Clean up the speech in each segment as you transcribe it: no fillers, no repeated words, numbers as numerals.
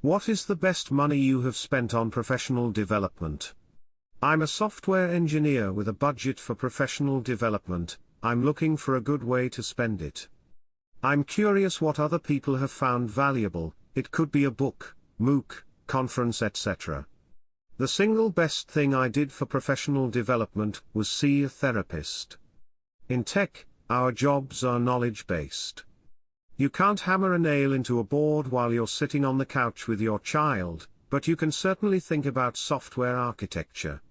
What is the best money you have spent on professional development? I'm a software engineer with a budget for professional development. I'm looking for a good way to spend it. I'm curious what other people have found valuable. It could be a book, MOOC, conference, etc. The single best thing I did for professional development was see a therapist. In tech, our jobs are knowledge-based. You can't hammer a nail into a board while you're sitting on the couch with your child, but you can certainly think about software architecture.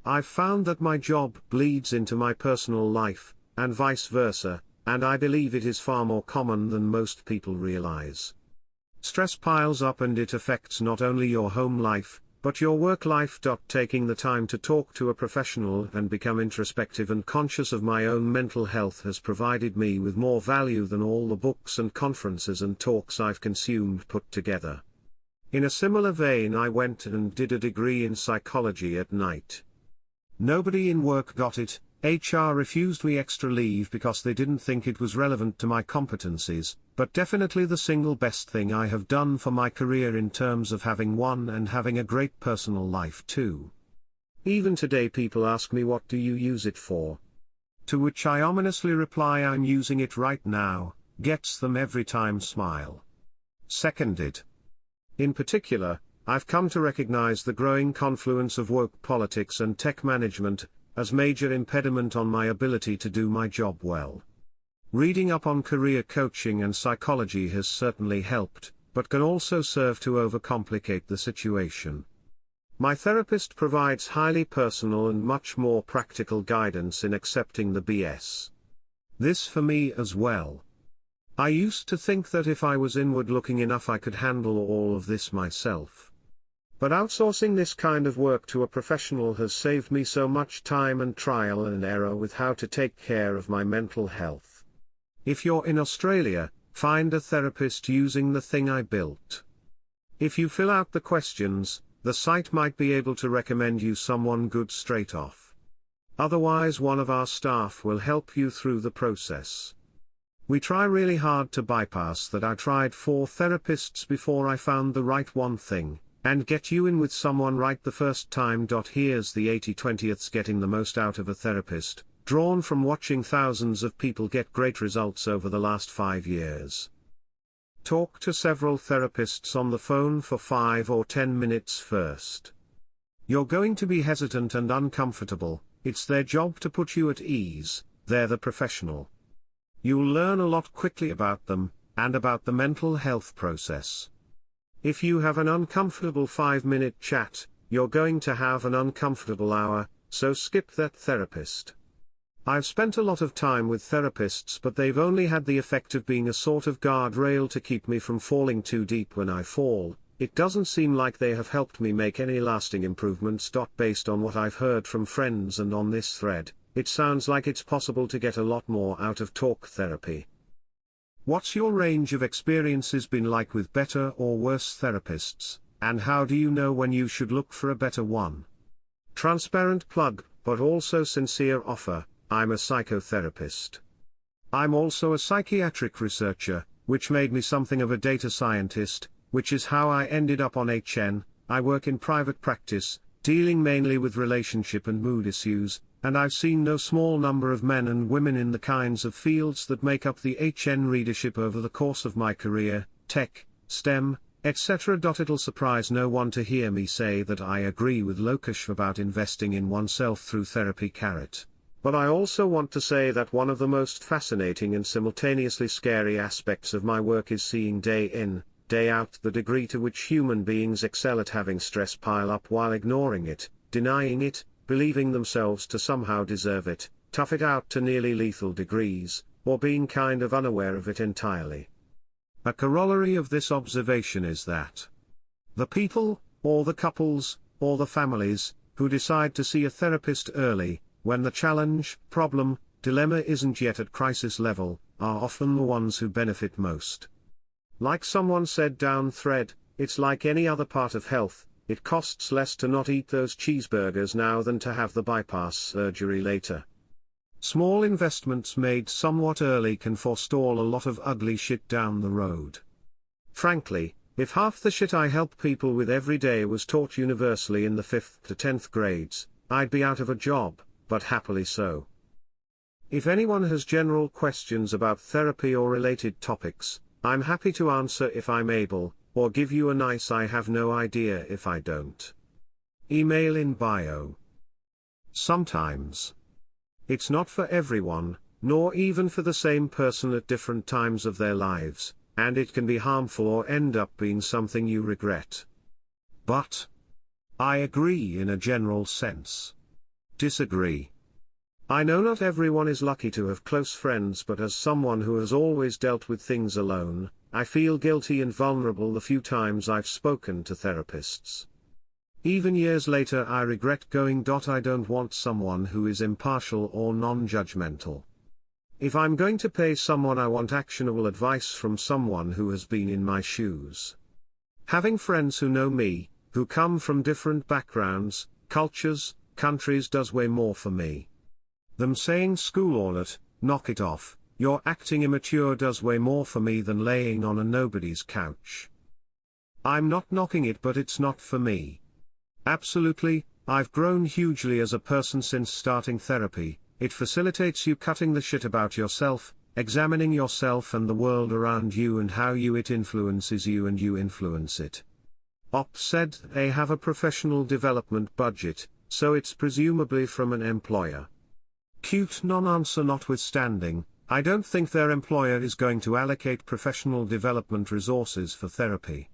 I've found that my job bleeds into my personal life, and vice versa, and I believe it is far more common than most people realize. Stress piles up and it affects not only your home life, but your work life. Taking the time to talk to a professional and become introspective and conscious of my own mental health has provided me with more value than all the books and conferences and talks I've consumed put together. In a similar vein, I went and did a degree in psychology at night. Nobody in work got it. HR refused me extra leave because they didn't think it was relevant to my competencies, but definitely the single best thing I have done for my career in terms of having one and having a great personal life too. Even today people ask me, what do you use it for? To which I ominously reply, I'm using it right now. Gets them every time smile. Seconded. In particular, I've come to recognize the growing confluence of woke politics and tech management as major impediment on my ability to do my job well. Reading up on career coaching and psychology has certainly helped, but can also serve to overcomplicate the situation. My therapist provides highly personal and much more practical guidance in accepting the BS. This for me as well. I used to think that if I was inward looking enough I could handle all of this myself. But outsourcing this kind of work to a professional has saved me so much time and trial and error with how to take care of my mental health. If you're in Australia, find a therapist using the thing I built. If you fill out the questions, the site might be able to recommend you someone good straight off. Otherwise, one of our staff will help you through the process. We try really hard to bypass that. I tried 4 therapists before I found the right one thing. And get you in with someone right the first time. Here's the 80/20ths getting the most out of a therapist, drawn from watching thousands of people get great results over the last 5 years. Talk to several therapists on the phone for 5 or 10 minutes first. You're going to be hesitant and uncomfortable. It's their job to put you at ease. They're the professional. You'll learn a lot quickly about them, and about the mental health process. If you have an uncomfortable 5-minute chat, you're going to have an uncomfortable hour, so skip that therapist. I've spent a lot of time with therapists, but they've only had the effect of being a sort of guardrail to keep me from falling too deep when I fall. It doesn't seem like they have helped me make any lasting improvements. Based on what I've heard from friends and on this thread, it sounds like it's possible to get a lot more out of talk therapy. What's your range of experiences been like with better or worse therapists, and how do you know when you should look for a better one? Transparent plug, but also sincere offer, I'm a psychotherapist. I'm also a psychiatric researcher, which made me something of a data scientist, which is how I ended up on HN. I work in private practice, dealing mainly with relationship and mood issues, and I've seen no small number of men and women in the kinds of fields that make up the HN readership over the course of my career, tech, STEM, etc. It'll surprise no one to hear me say that I agree with Lokesh about investing in oneself through therapy. But I also want to say that one of the most fascinating and simultaneously scary aspects of my work is seeing day in, day out the degree to which human beings excel at having stress pile up while ignoring it, denying it, believing themselves to somehow deserve it, tough it out to nearly lethal degrees, or being kind of unaware of it entirely. A corollary of this observation is that the people, or the couples, or the families, who decide to see a therapist early, when the challenge, problem, dilemma isn't yet at crisis level, are often the ones who benefit most. Like someone said down thread, it's like any other part of health. It costs less to not eat those cheeseburgers now than to have the bypass surgery later. Small investments made somewhat early can forestall a lot of ugly shit down the road. Frankly, if half the shit I help people with every day was taught universally in the 5th to 10th grades, I'd be out of a job, but happily so. If anyone has general questions about therapy or related topics, I'm happy to answer if I'm able, or give you a nice I have no idea if I don't. Email in bio. Sometimes. It's not for everyone, nor even for the same person at different times of their lives, and it can be harmful or end up being something you regret. But I agree in a general sense. Disagree. I know not everyone is lucky to have close friends, but as someone who has always dealt with things alone, I feel guilty and vulnerable the few times I've spoken to therapists. Even years later I regret going. I don't want someone who is impartial or non-judgmental. If I'm going to pay someone, I want actionable advice from someone who has been in my shoes. Having friends who know me, who come from different backgrounds, cultures, countries does way more for me. Them saying school all it, knock it off, you're acting immature does way more for me than laying on a nobody's couch. I'm not knocking it, but it's not for me. Absolutely, I've grown hugely as a person since starting therapy. It facilitates you cutting the shit about yourself, examining yourself and the world around you and how it influences you and you influence it. Op said they have a professional development budget, so it's presumably from an employer. Cute non-answer notwithstanding, I don't think their employer is going to allocate professional development resources for therapy.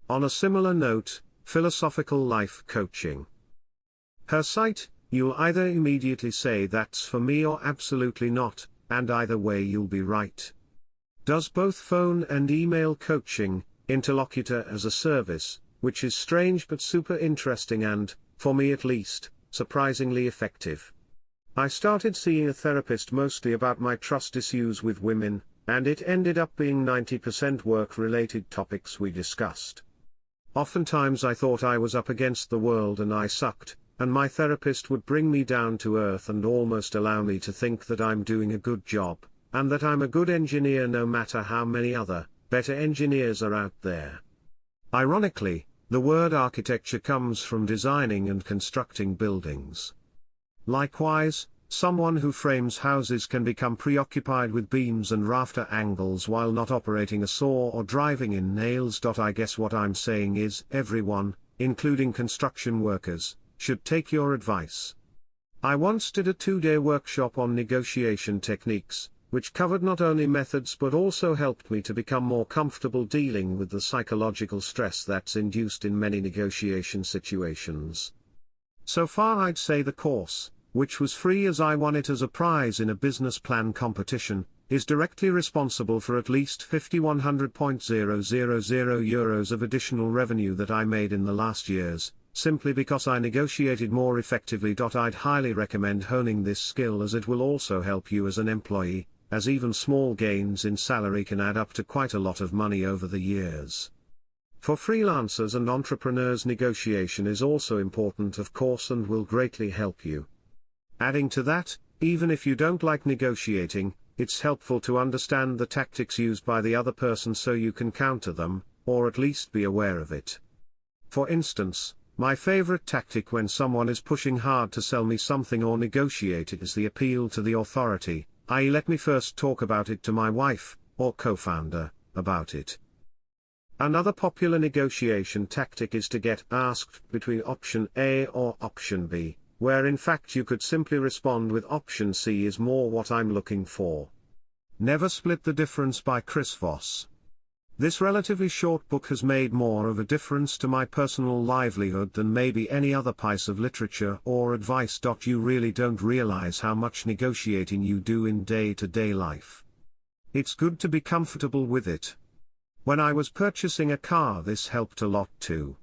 On a similar note, philosophical life coaching. Her site, you'll either immediately say that's for me or absolutely not, and either way you'll be right. Does both phone and email coaching, interlocutor as a service, which is strange but super interesting and, for me at least, surprisingly effective. I started seeing a therapist mostly about my trust issues with women, and it ended up being 90% work-related topics we discussed. Oftentimes I thought I was up against the world and I sucked, and my therapist would bring me down to earth and almost allow me to think that I'm doing a good job, and that I'm a good engineer no matter how many other, better engineers are out there. Ironically, the word architecture comes from designing and constructing buildings. Likewise, someone who frames houses can become preoccupied with beams and rafter angles while not operating a saw or driving in nails. I guess what I'm saying is, everyone, including construction workers, should take your advice. I once did a 2-day workshop on negotiation techniques, which covered not only methods but also helped me to become more comfortable dealing with the psychological stress that's induced in many negotiation situations. So far I'd say the course, which was free as I won it as a prize in a business plan competition, is directly responsible for at least €51,000,000 of additional revenue that I made in the last years, simply because I negotiated more effectively. I'd highly recommend honing this skill, as it will also help you as an employee, as even small gains in salary can add up to quite a lot of money over the years. For freelancers and entrepreneurs, negotiation is also important, of course, and will greatly help you. Adding to that, even if you don't like negotiating, it's helpful to understand the tactics used by the other person so you can counter them, or at least be aware of it. For instance, my favorite tactic when someone is pushing hard to sell me something or negotiate is the appeal to the authority, i.e. let me first talk about it to my wife, or co-founder, about it. Another popular negotiation tactic is to get asked between option A or option B, where in fact you could simply respond with option C is more what I'm looking for. Never Split the Difference by Chris Voss. This relatively short book has made more of a difference to my personal livelihood than maybe any other piece of literature or advice. You really don't realize how much negotiating you do in day-to-day life. It's good to be comfortable with it. When I was purchasing a car, this helped a lot too.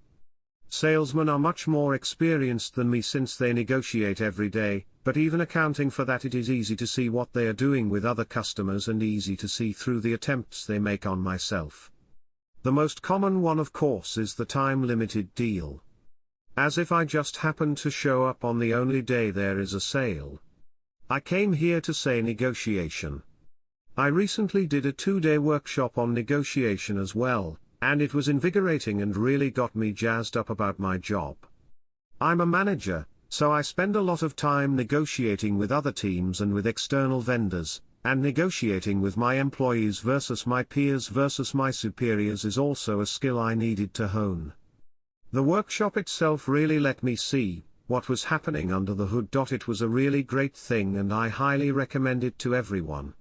Salesmen are much more experienced than me since they negotiate every day, but even accounting for that, it is easy to see what they are doing with other customers and easy to see through the attempts they make on myself. The most common one, of course, is the time-limited deal. As if I just happened to show up on the only day there is a sale. I came here to say negotiation. I recently did a 2-day workshop on negotiation as well, and it was invigorating and really got me jazzed up about my job. I'm a manager, so I spend a lot of time negotiating with other teams and with external vendors, and negotiating with my employees versus my peers versus my superiors is also a skill I needed to hone. The workshop itself really let me see what was happening under the hood. It was a really great thing and I highly recommend it to everyone.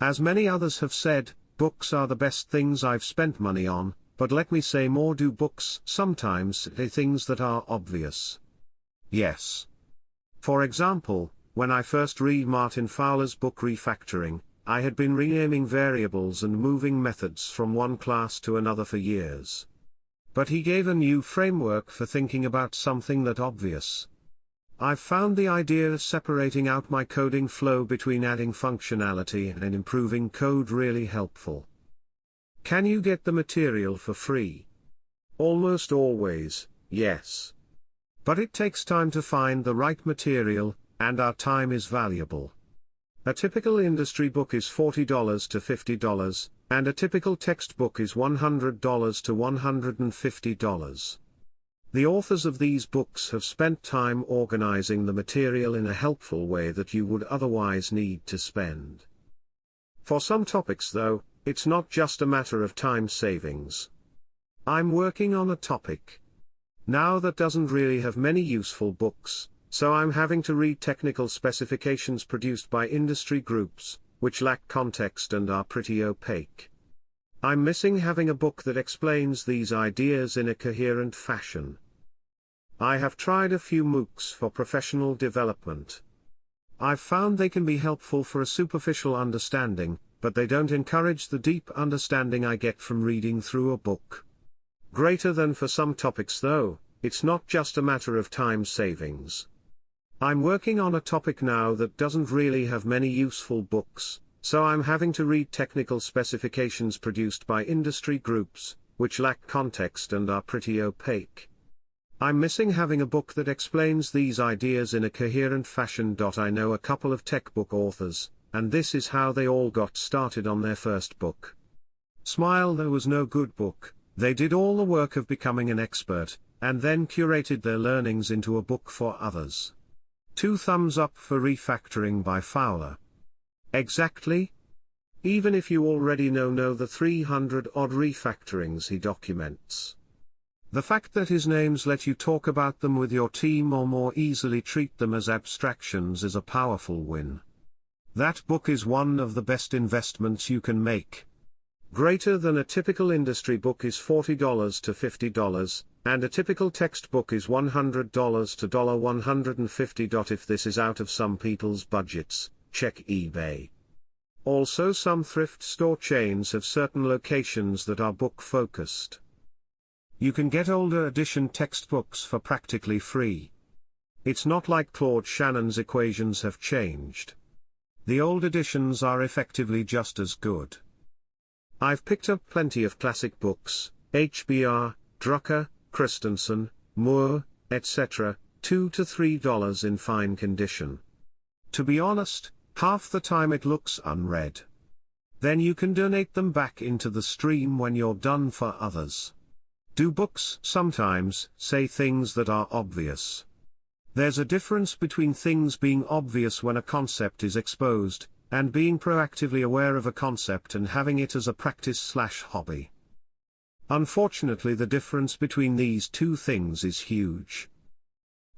As many others have said, books are the best things I've spent money on, but let me say more. Do books sometimes say things that are obvious? Yes. For example, when I first read Martin Fowler's book Refactoring, I had been renaming variables and moving methods from one class to another for years. But he gave a new framework for thinking about something that obvious. I've found the idea of separating out my coding flow between adding functionality and improving code really helpful. Can you get the material for free? Almost always, yes. But it takes time to find the right material, and our time is valuable. A typical industry book is $40 to $50, and a typical textbook is $100 to $150. The authors of these books have spent time organizing the material in a helpful way that you would otherwise need to spend. For some topics though, it's not just a matter of time savings. I'm working on a topic now that doesn't really have many useful books, so I'm having to read technical specifications produced by industry groups, which lack context and are pretty opaque. I'm missing having a book that explains these ideas in a coherent fashion. I have tried a few MOOCs for professional development. I've found they can be helpful for a superficial understanding, but they don't encourage the deep understanding I get from reading through a book. Greater than for some topics though, it's not just a matter of time savings. I'm working on a topic now that doesn't really have many useful books, so I'm having to read technical specifications produced by industry groups, which lack context and are pretty opaque. I'm missing having a book that explains these ideas in a coherent fashion. I know a couple of tech book authors, and this is how they all got started on their first book. Smile, there was no good book. They did all the work of becoming an expert, and then curated their learnings into a book for others. 2 thumbs up for Refactoring by Fowler. Exactly. Even if you already know the 300-odd refactorings he documents. The fact that his names let you talk about them with your team or more easily treat them as abstractions is a powerful win. That book is one of the best investments you can make. Greater than a typical industry book is $40 to $50, and a typical textbook is $100 to $150. If this is out of some people's budgets, check eBay. Also, some thrift store chains have certain locations that are book-focused. You can get older edition textbooks for practically free. It's not like Claude Shannon's equations have changed. The old editions are effectively just as good. I've picked up plenty of classic books, HBR, Drucker, Christensen, Moore, etc., $2 to $3 in fine condition. To be honest, half the time it looks unread. Then you can donate them back into the stream when you're done for others. Do books sometimes say things that are obvious? There's a difference between things being obvious when a concept is exposed, and being proactively aware of a concept and having it as a practice/hobby. Unfortunately, the difference between these two things is huge.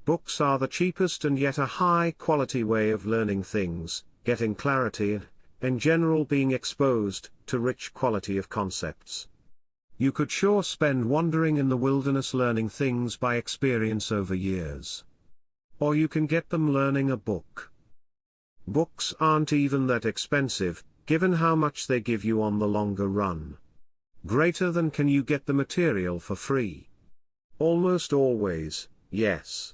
Books are the cheapest and yet a high-quality way of learning things, getting clarity and, in general, being exposed to rich quality of concepts. You could sure spend wandering in the wilderness learning things by experience over years. Or you can get them learning a book. Books aren't even that expensive, given how much they give you on the longer run. Greater than, can you get the material for free? Almost always, yes.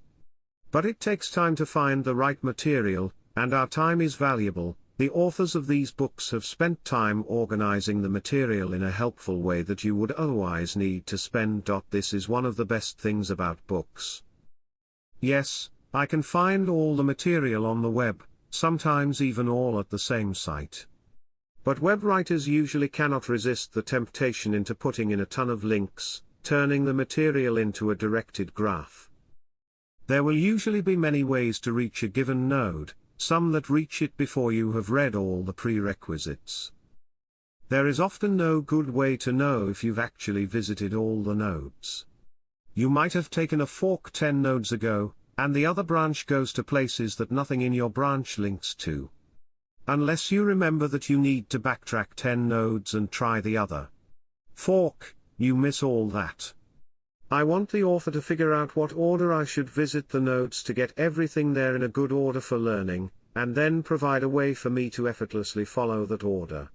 But it takes time to find the right material, and our time is valuable. The authors of these books have spent time organizing the material in a helpful way that you would otherwise need to spend. This is one of the best things about books. Yes, I can find all the material on the web, sometimes even all at the same site. But web writers usually cannot resist the temptation into putting in a ton of links, turning the material into a directed graph. There will usually be many ways to reach a given node, some that reach it before you have read all the prerequisites. There is often no good way to know if you've actually visited all the nodes. You might have taken a fork 10 nodes ago, and the other branch goes to places that nothing in your branch links to. Unless you remember that you need to backtrack 10 nodes and try the other fork, you miss all that. I want the author to figure out what order I should visit the nodes to get everything there in a good order for learning, and then provide a way for me to effortlessly follow that order.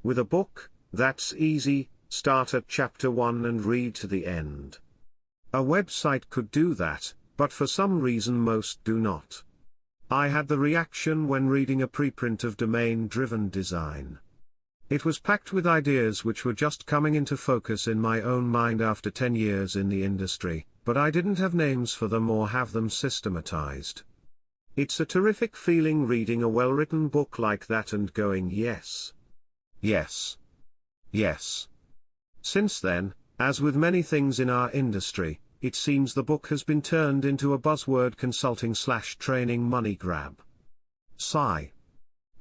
With a book, that's easy. Start at chapter 1 and read to the end. A website could do that, but for some reason most do not. I had the reaction when reading a preprint of Domain-Driven Design. It was packed with ideas which were just coming into focus in my own mind after 10 years in the industry, but I didn't have names for them or have them systematized. It's a terrific feeling reading a well-written book like that and going yes. Yes. Yes. Since then, as with many things in our industry, it seems the book has been turned into a buzzword consulting/training money grab. Sigh.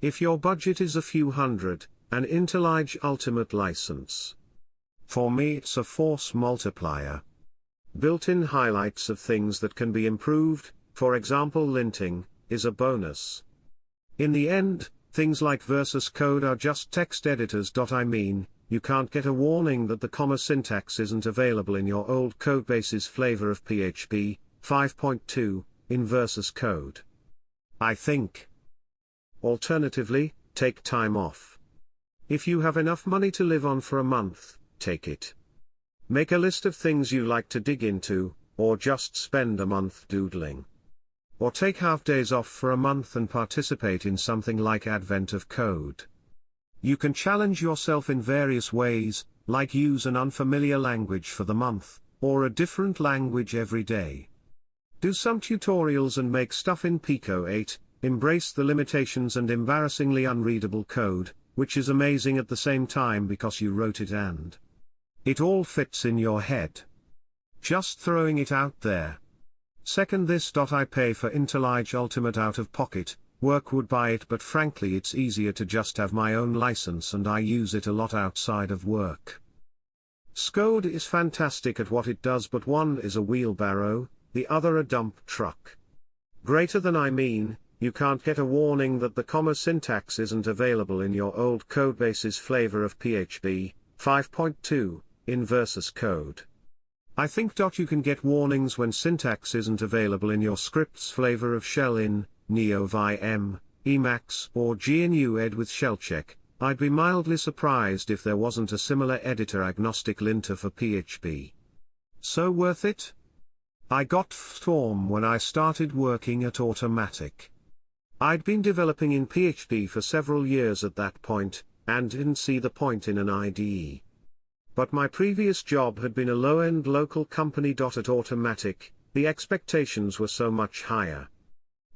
If your budget is a few hundred, an IntelliJ Ultimate license. For me it's a force multiplier. Built-in highlights of things that can be improved, for example linting, is a bonus. In the end, things like versus code are just text editors. I mean, you can't get a warning that the comma syntax isn't available in your old codebase's flavor of PHP 5.2 in versus code. I think. Alternatively, take time off. If you have enough money to live on for a month, take it. Make a list of things you like to dig into, or just spend a month doodling. Or take half days off for a month and participate in something like Advent of Code. You can challenge yourself in various ways, like use an unfamiliar language for the month, or a different language every day. Do some tutorials and make stuff in Pico 8, embrace the limitations and embarrassingly unreadable code, which is amazing at the same time because you wrote it and it all fits in your head. Just throwing it out there. Second this. I pay for IntelliJ Ultimate out of pocket. Work would buy it, but frankly it's easier to just have my own license and I use it a lot outside of work. Scode is fantastic at what it does, but one is a wheelbarrow, the other a dump truck. Greater than I mean, you can't get a warning that the comma syntax isn't available in your old codebase's flavor of PHP 5.2 in versus code. I think. You can get warnings when syntax isn't available in your script's flavor of shell in NeoVim, Emacs, or GNU Ed with shellcheck. I'd be mildly surprised if there wasn't a similar editor-agnostic linter for PHP. So worth it? I got Storm when I started working at Automatic. I'd been developing in PHP for several years at that point, and didn't see the point in an IDE. But my previous job had been a low-end local company. At Automatic, the expectations were so much higher.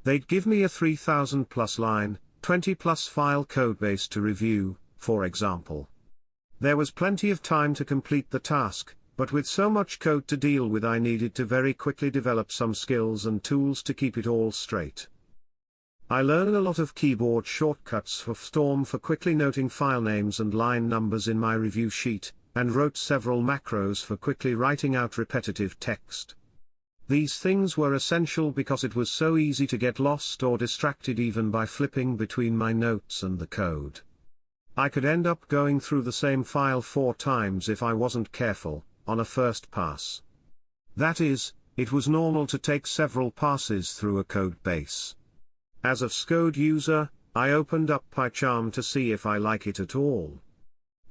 They'd give me a 3,000+ line, 20+ file codebase to review, for example. There was plenty of time to complete the task, but with so much code to deal with I needed to very quickly develop some skills and tools to keep it all straight. I learned a lot of keyboard shortcuts for Storm for quickly noting file names and line numbers in my review sheet, and wrote several macros for quickly writing out repetitive text. These things were essential because it was so easy to get lost or distracted even by flipping between my notes and the code. I could end up going through the same file 4 times if I wasn't careful, on a first pass. That is, it was normal to take several passes through a code base. As a Scode user, I opened up PyCharm to see if I like it at all.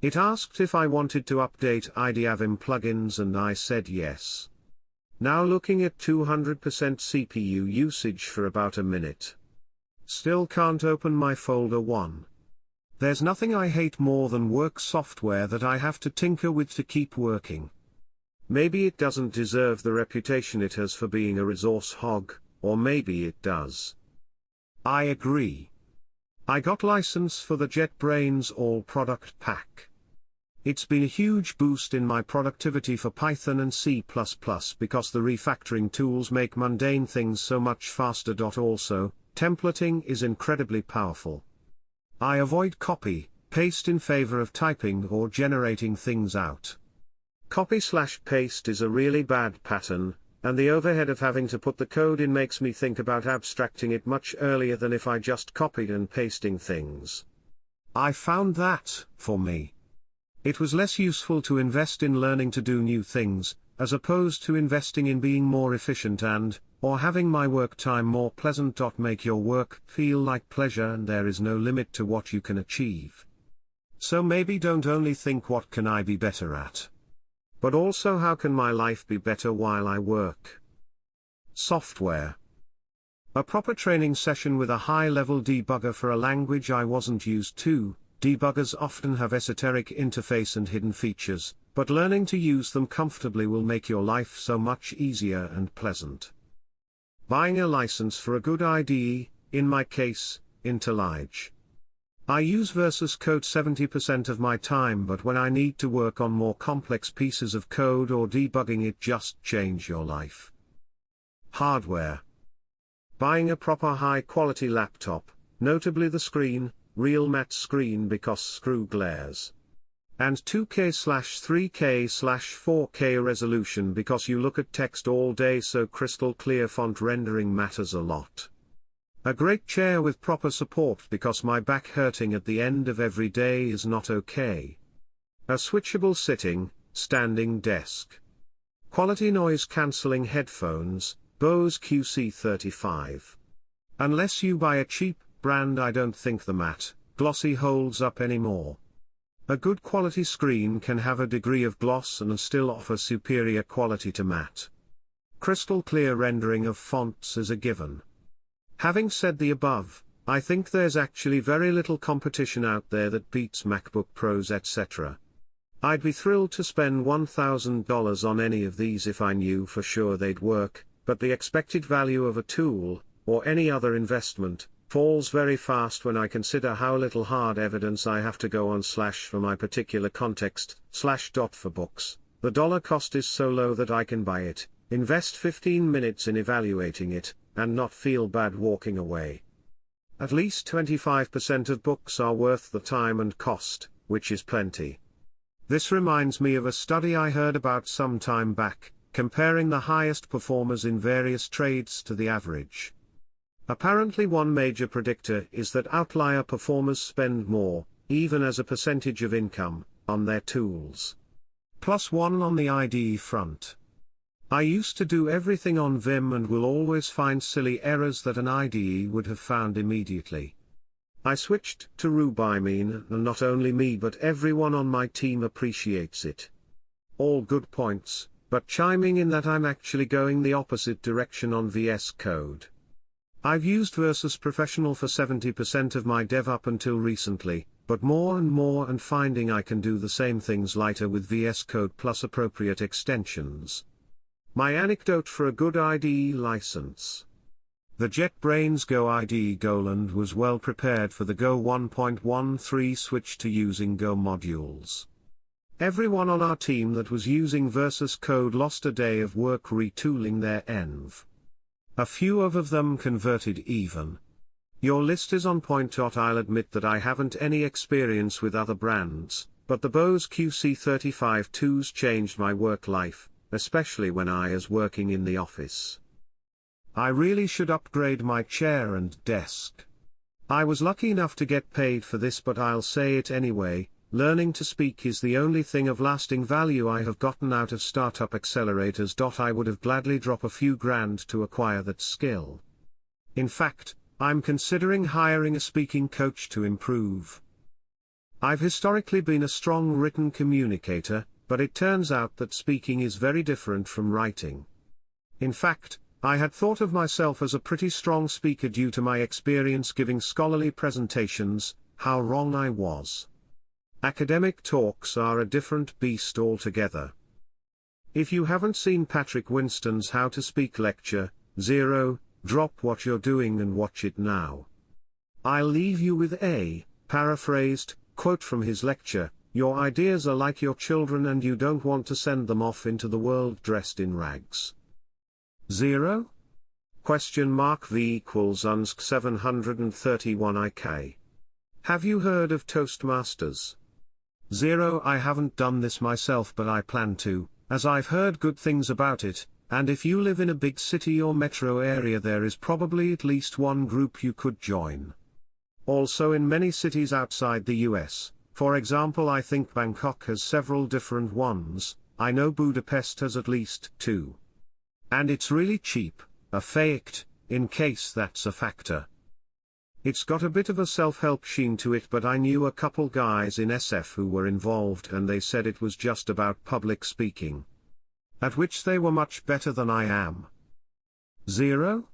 It asked if I wanted to update IDAVim plugins and I said yes. Now looking at 200% CPU usage for about a minute. Still can't open my folder 1. There's nothing I hate more than work software that I have to tinker with to keep working. Maybe it doesn't deserve the reputation it has for being a resource hog, or maybe it does. I agree. I got license for the JetBrains All Product Pack. It's been a huge boost in my productivity for Python and C++ because the refactoring tools make mundane things so much faster. Also, templating is incredibly powerful. I avoid copy, paste in favor of typing or generating things out. Copy/paste is a really bad pattern, and the overhead of having to put the code in makes me think about abstracting it much earlier than if I just copied and pasting things. I found that, for me, it was less useful to invest in learning to do new things, as opposed to investing in being more efficient or having my work time more pleasant. Make your work feel like pleasure, and there is no limit to what you can achieve. So maybe don't only think what can I be better at, but also how can my life be better while I work. Software. A proper training session with a high-level debugger for a language I wasn't used to. Debuggers often have esoteric interface and hidden features, but learning to use them comfortably will make your life so much easier and pleasant. Buying a license for a good IDE, in my case, IntelliJ. I use Versus Code 70% of my time, but when I need to work on more complex pieces of code or debugging it just change your life. Hardware. Buying a proper high-quality laptop, notably the screen, real matte screen because screw glares. And 2K/3K/4K resolution because you look at text all day, so crystal clear font rendering matters a lot. A great chair with proper support because my back hurting at the end of every day is not okay. A switchable sitting, standing desk. Quality noise cancelling headphones, Bose QC35. Unless you buy a cheap brand, I don't think the matte, glossy holds up anymore. A good quality screen can have a degree of gloss and still offer superior quality to matte. Crystal clear rendering of fonts is a given. Having said the above, I think there's actually very little competition out there that beats MacBook Pros etc. I'd be thrilled to spend $1,000 on any of these if I knew for sure they'd work, but the expected value of a tool, or any other investment, falls very fast when I consider how little hard evidence I have to go on / for my particular context, / for books. The dollar cost is so low that I can buy it, invest 15 minutes in evaluating it, and not feel bad walking away. At least 25% of books are worth the time and cost, which is plenty. This reminds me of a study I heard about some time back, comparing the highest performers in various trades to the average. Apparently one major predictor is that outlier performers spend more, even as a percentage of income, on their tools. +1 on the IDE front. I used to do everything on Vim and will always find silly errors that an IDE would have found immediately. I switched to Rubymine, and not only me but everyone on my team appreciates it. All good points, but chiming in that I'm actually going the opposite direction on VS Code. I've used Versus Professional for 70% of my dev up until recently, but more and finding I can do the same things lighter with VS Code plus appropriate extensions. My anecdote for a good IDE license. The JetBrains Go IDE Goland was well prepared for the Go 1.13 switch to using Go modules. Everyone on our team that was using Versus Code lost a day of work retooling their env. A few of them converted even. Your list is on point. I'll admit that I haven't any experience with other brands, but the Bose QC35-2s changed my work life, especially when I was working in the office. I really should upgrade my chair and desk. I was lucky enough to get paid for this, but I'll say it anyway. Learning to speak is the only thing of lasting value I have gotten out of startup accelerators. I would have gladly dropped a few grand to acquire that skill. In fact, I'm considering hiring a speaking coach to improve. I've historically been a strong written communicator, but it turns out that speaking is very different from writing. In fact, I had thought of myself as a pretty strong speaker due to my experience giving scholarly presentations. How wrong I was. Academic talks are a different beast altogether. If you haven't seen Patrick Winston's How to Speak lecture, 0, drop what you're doing and watch it now. I'll leave you with a paraphrased quote from his lecture: "Your ideas are like your children and you don't want to send them off into the world dressed in rags." 0? V equals UNSC 731 IK. Have you heard of Toastmasters? 0. I haven't done this myself, but I plan to, as I've heard good things about it, and if you live in a big city or metro area there is probably at least one group you could join. Also in many cities outside the US, for example I think Bangkok has several different ones, I know Budapest has at least 2. And it's really cheap, faked, in case that's a factor. It's got a bit of a self-help sheen to it, but I knew a couple guys in SF who were involved and they said it was just about public speaking. At which they were much better than I am. 0?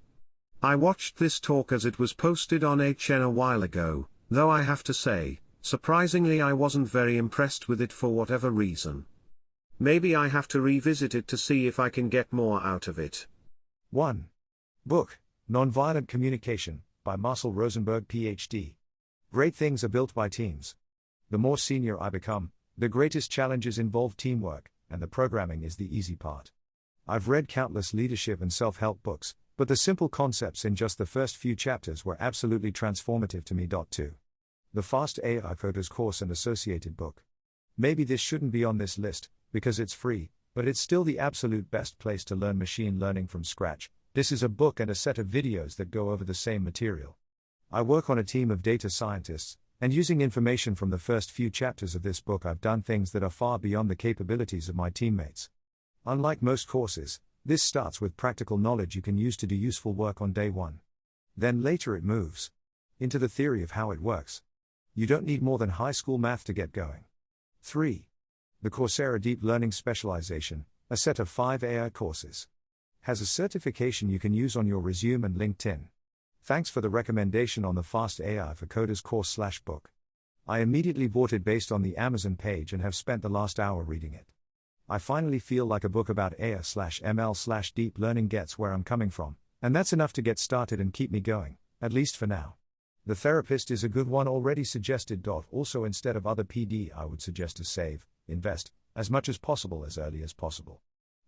I watched this talk as it was posted on HN a while ago, though I have to say, surprisingly I wasn't very impressed with it for whatever reason. Maybe I have to revisit it to see if I can get more out of it. 1. Book, Nonviolent Communication, by Marcel Rosenberg Ph.D. Great things are built by teams. The more senior I become, the greatest challenges involve teamwork, and the programming is the easy part. I've read countless leadership and self-help books, but the simple concepts in just the first few chapters were absolutely transformative to me. 2. The Fast AI Coders course and associated book. Maybe this shouldn't be on this list, because it's free, but it's still the absolute best place to learn machine learning from scratch. This is a book and a set of videos that go over the same material. I work on a team of data scientists, and using information from the first few chapters of this book I've done things that are far beyond the capabilities of my teammates. Unlike most courses, this starts with practical knowledge you can use to do useful work on day 1. Then later it moves into the theory of how it works. You don't need more than high school math to get going. 3. The Coursera Deep Learning Specialization, a set of 5 AI courses. Has a certification you can use on your resume and LinkedIn. Thanks for the recommendation on the Fast AI for Coders course/book. I immediately bought it based on the Amazon page and have spent the last hour reading it. I finally feel like a book about AI/ML/deep learning gets where I'm coming from, and that's enough to get started and keep me going, at least for now. The Therapist is a good one already suggested. Also, instead of other PD, I would suggest to save, invest, as much as possible as early as possible.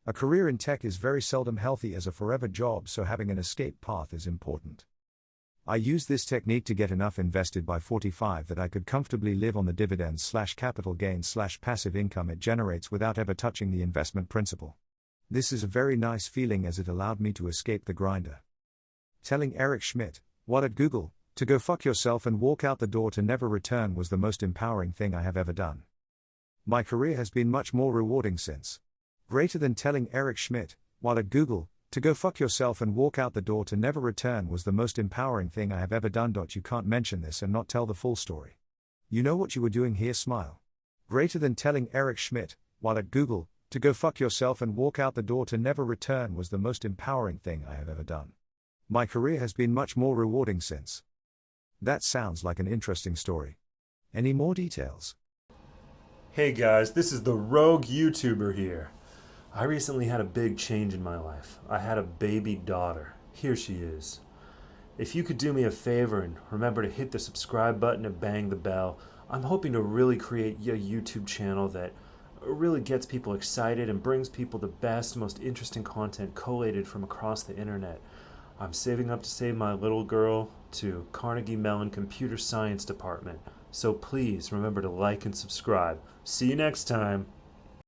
A career in tech is very seldom healthy as a forever job, so having an escape path is important. I use this technique to get enough invested by 45 that I could comfortably live on the dividends/capital gains/passive income it generates without ever touching the investment principal. This is a very nice feeling as it allowed me to escape the grinder. Telling Eric Schmidt, what at Google, to go fuck yourself and walk out the door to never return was the most empowering thing I have ever done. My career has been much more rewarding since. Greater than telling Eric Schmidt, while at Google, to go fuck yourself and walk out the door to never return was the most empowering thing I have ever done. You can't mention this and not tell the full story. You know what you were doing here, smile. Greater than telling Eric Schmidt, while at Google, to go fuck yourself and walk out the door to never return was the most empowering thing I have ever done. My career has been much more rewarding since. That sounds like an interesting story. Any more details? Hey guys, this is the Rogue YouTuber here. I recently had a big change in my life. I had a baby daughter. Here she is. If you could do me a favor and remember to hit the subscribe button and bang the bell, I'm hoping to really create a YouTube channel that really gets people excited and brings people the best, most interesting content collated from across the internet. I'm saving up to save my little girl to Carnegie Mellon Computer Science Department. So please remember to like and subscribe. See you next time.